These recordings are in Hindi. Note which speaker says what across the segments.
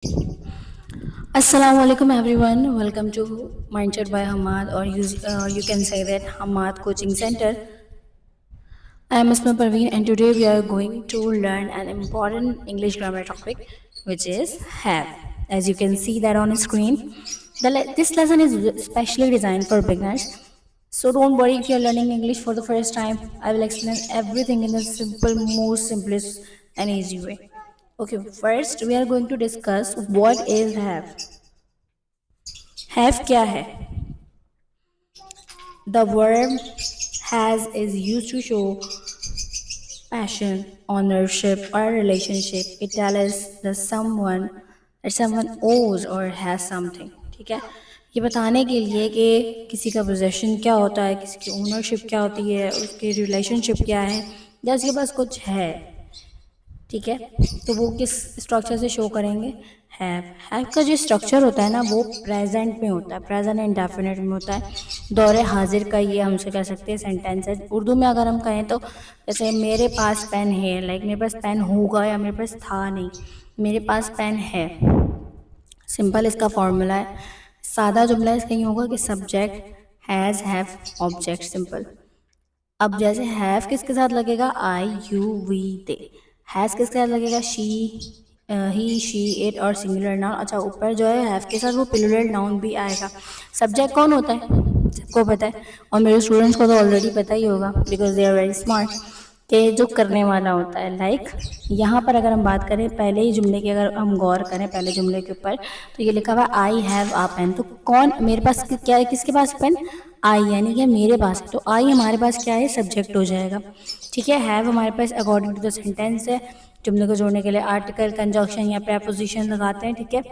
Speaker 1: Assalamu alaikum everyone. Welcome to Mindset by Hamad, or you can say that Hamad Coaching Center. I am Asma Parveen, and today we are going to learn an important English grammar topic, which is have. As you can see that on screen, this lesson is specially designed for beginners. So don't worry if you are learning English for the first time. I will explain everything in a simple, most simplest and easy way. Okay, first we are going to discuss what is have. Have क्या है? The verb has is used to show passion, ownership, or relationship. It tells us that someone owes or has something. ठीक है, ये बताने के लिए कि किसी का पोजेशन क्या होता है, किसी की ओनरशिप क्या होती है, उसकी रिलेशनशिप क्या है, या उसके पास कुछ है। ठीक है, तो वो किस स्ट्रक्चर से शो करेंगे? हैव का जो स्ट्रक्चर होता है ना, वो प्रेजेंट में होता है, प्रेजेंट इंडेफिनिट में होता है। दौरे हाजिर का ये हमसे कह सकते हैं सेंटेंस है। उर्दू में अगर हम कहें तो जैसे मेरे पास पेन है, लाइक मेरे पास पेन होगा या मेरे पास था नहीं, मेरे पास पेन है। सिंपल इसका फॉर्मूला है, सादा जुमला इसका यूँ होगा कि subject has, have, object, simple. अब जैसे हैव किसके साथ लगेगा? आई, यू, वी, दे। हैज़ किसके साथ लगेगा? शी, ही, शी, इट और सिंगुलर नाउन। अच्छा, ऊपर जो है हैव के साथ वो प्लूरल नाउन भी आएगा। सब्जेक्ट कौन होता है? सबको पता है, और मेरे स्टूडेंट्स को तो ऑलरेडी पता ही होगा because they are very smart, कि जो करने वाला होता है। लाइक यहाँ पर अगर हम बात करें पहले ही जुमले की, अगर हम गौर करें पहले जुमले के ऊपर, तो ये लिखा हुआ आई हैव आ पेन। तो कौन मेरे पास क्या है? किसके पास पेन? आई, यानी कि मेरे पास है। तो आई हमारे पास क्या है? सब्जेक्ट हो जाएगा। ठीक है, हैव हमारे पास अकॉर्डिंग टू द सेंटेंस है। जुमले को जोड़ने के लिए आर्टिकल, कंजंक्शन या प्रेपोजिशन लगाते हैं। ठीक है,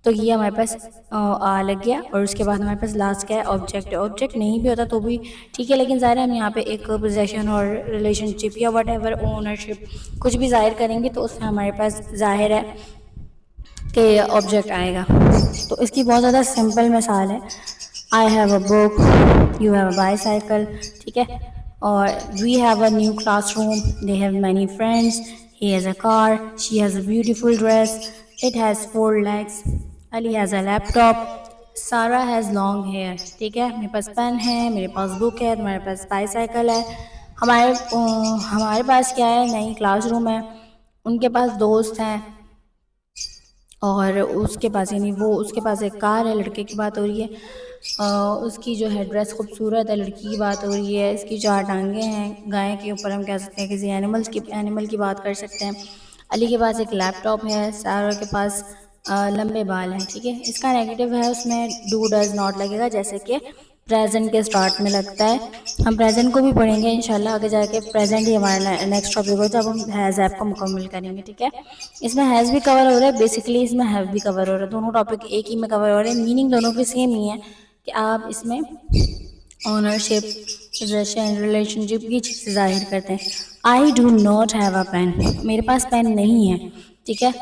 Speaker 1: तो ये हमारे पास आ लग गया, और उसके बाद हमारे पास लास्ट क्या है? ऑब्जेक्ट। ऑब्जेक्ट नहीं भी होता तो भी ठीक है, लेकिन ज़ाहिर है हम यहाँ पे एक पोजेशन और रिलेशनशिप या वट एवर ओनरशिप कुछ भी जाहिर करेंगे तो उसमें हमारे पास जाहिर है कि ऑब्जेक्ट आएगा। तो इसकी बहुत ज़्यादा सिंपल मिसाल है, I have a book, you have a bicycle. ठीक है, और we have a new classroom, they have many friends, he has a car, she has a beautiful dress, it has 4 legs, Ali has a laptop, Sara has long hair. ठीक है, मेरे पास पेन है, मेरे पास बुक है, तुम्हारे पास बाईसाइकिल है। हमारे पास क्या है? नई क्लासरूम है, उनके पास दोस्त हैं, और उसके पास, यानी वो उसके पास एक कार है। लड़के की बात हो रही है। उसकी जो है ड्रेस खूबसूरत है, लड़की की बात हो रही है। इसकी 4 टांगें हैं, गाय के ऊपर हम कह सकते हैं किसी एनिमल की बात कर सकते हैं। अली के पास एक लैपटॉप है, सारा के पास लंबे बाल हैं। ठीक है, इसका नेगेटिव है, उसमें डू डज नॉट लगेगा, जैसे कि प्रेजेंट के स्टार्ट में लगता है। हम प्रेजेंट को भी पढ़ेंगे इंशाल्लाह आगे जाके। प्रेजेंट ही हमारा नेक्स्ट टॉपिक हो जब हम हैज़ हैव को मुकम्मल करेंगे। ठीक है, इसमें हैज़ भी कवर हो रहा है, बेसिकली इसमें हैव भी कवर हो रहा है। दोनों टॉपिक एक ही में कवर हो रहे हैं, मीनिंग दोनों की सेम ही है कि आप इसमें ओनरशिप, पोजेशन, रिलेशनशिप की चीज़ जाहिर करते हैं। I do not have a pen, मेरे पास पेन नहीं है। ठीक है,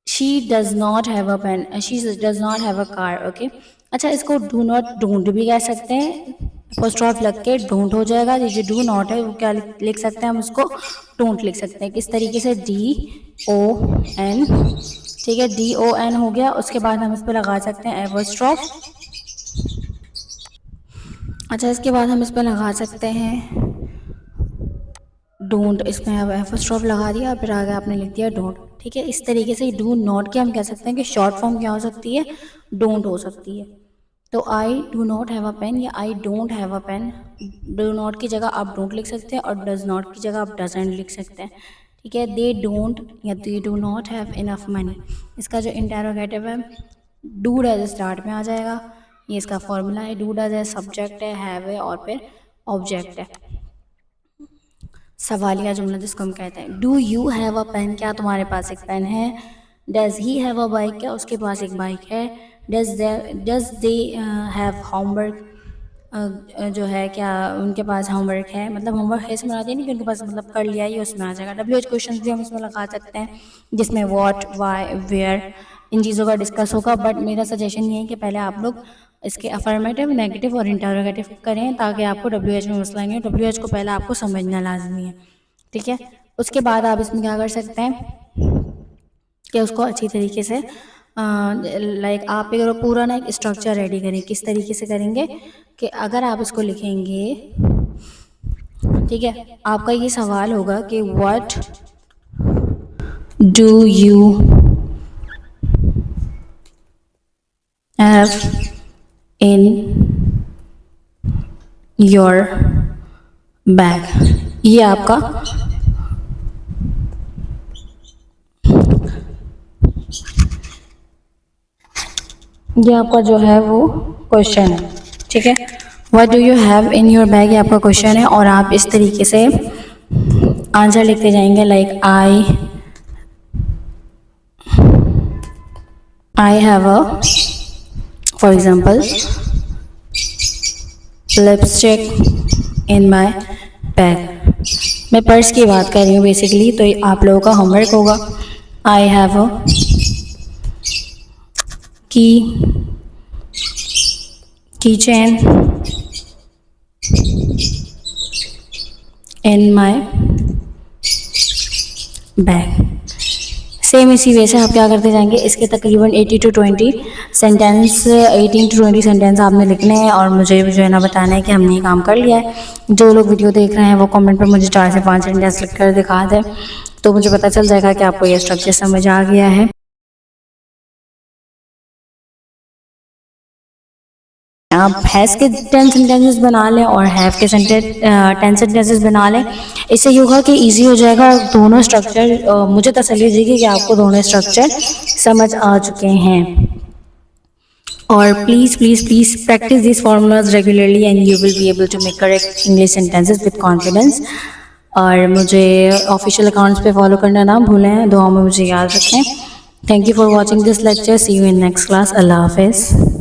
Speaker 1: she does not have a pen, she does not have a car. Okay, अच्छा, इसको डू नॉट डोंट भी कह सकते हैं, अपोस्ट्रोफ लग के डोंट हो जाएगा। ये जो डू नॉट है वो क्या लिख सकते हैं हम? उसको डोंट लिख सकते हैं। किस तरीके से? DON। ठीक है, DON हो गया, उसके बाद हम इस पर लगा सकते हैं अपोस्ट्रोफ। अच्छा, इसके बाद हम इस पर लगा सकते हैं डोंट। इसमें अब एफस्ट्रॉफ लगा दिया, फिर आगे आपने लिख दिया डोंट। ठीक है, इस तरीके से डू नॉट के हम कह सकते हैं कि शॉर्ट फॉर्म क्या हो सकती है? डोंट हो सकती है। तो I do not have a pen या I don't have a pen, do not की जगह आप डोंट लिख सकते हैं, और डज नॉट की जगह आप डजेंट लिख सकते हैं। ठीक है, दे डोंट या they do not have enough money, इसका जो इंटेरोगेटिव है डू डज स्टार्ट में आ जाएगा। ये इसका फॉर्मूला है, डू डज है, सब्जेक्ट है, हैव है, और फिर ऑब्जेक्ट है। सवालिया जुमला जिसको हम कहते हैं। Do you have a pen, क्या तुम्हारे पास एक पेन है? Does he have a bike, क्या उसके पास एक बाइक है? डज दे हैव होमवर्क, जो है क्या उनके पास होमवर्क है? मतलब होमवर्क है इसमें आती है नहीं कि उनके पास मतलब कर लिया, ही उसमें आ जाएगा। WH क्वेश्चन भी हम इसमें लगा सकते हैं, जिसमें व्हाट, वाई, वेयर, इन चीज़ों का डिस्कस होगा। बट मेरा सजेशन ये है कि पहले आप लोग इसके अफर्मेटिव, नेगेटिव और इंटरोगेटिव करें, ताकि आपको WH में मसला नहीं हो। WH को पहले आपको समझना लाजमी है। ठीक है, उसके बाद आप इसमें क्या कर सकते हैं? कि उसको अच्छी तरीके से लाइक आप एक पूरा ना एक स्ट्रक्चर रेडी करें। किस तरीके से करेंगे कि अगर आप इसको लिखेंगे, ठीक है, आपका ये सवाल होगा कि what do you have in your bag. ये आपका जो है वो क्वेश्चन है, ठीक है। What do you have in your bag, ये आपका क्वेश्चन है और आप इस तरीके से आंसर लिखते जाएंगे। Like I have a, for example, lipstick in my bag. मैं पर्स की बात कर रही हूँ बेसिकली, तो ये आप लोगों का होमवर्क होगा। आई हैव अ की chain in my bag. Same इसी वे से आप क्या करते जाएंगे, इसके तकरीबन 80 to 20 सेंटेंस, 18 to 20 सेंटेंस आपने लिखने हैं और मुझे जो है ना बताना है कि हमने ये काम कर लिया है। जो लोग वीडियो देख रहे हैं वो कमेंट पर मुझे 4 से 5 सेंटेंस लिख कर दिखा दें, तो मुझे पता चल जाएगा कि आपको ये स्ट्रक्चर समझ आ गया है। आप हैज़ के 10 सेंटेंसेस बना लें और हैव के 10 सेंटेंसेस बना लें। इससे ये होगा कि ईजी हो जाएगा और दोनों स्ट्रक्चर मुझे तसल्ली हो जाएगी कि आपको दोनों स्ट्रक्चर समझ आ चुके हैं। और please please please practise this formulas regularly and you will be able to make correct English sentences with confidence. और मुझे ऑफिशियल अकाउंट्स पे फॉलो करना ना भूलें, दुआओं में मुझे याद रखें। Thank you for watching this lecture. See you in next class. अल्लाह हाफिज़।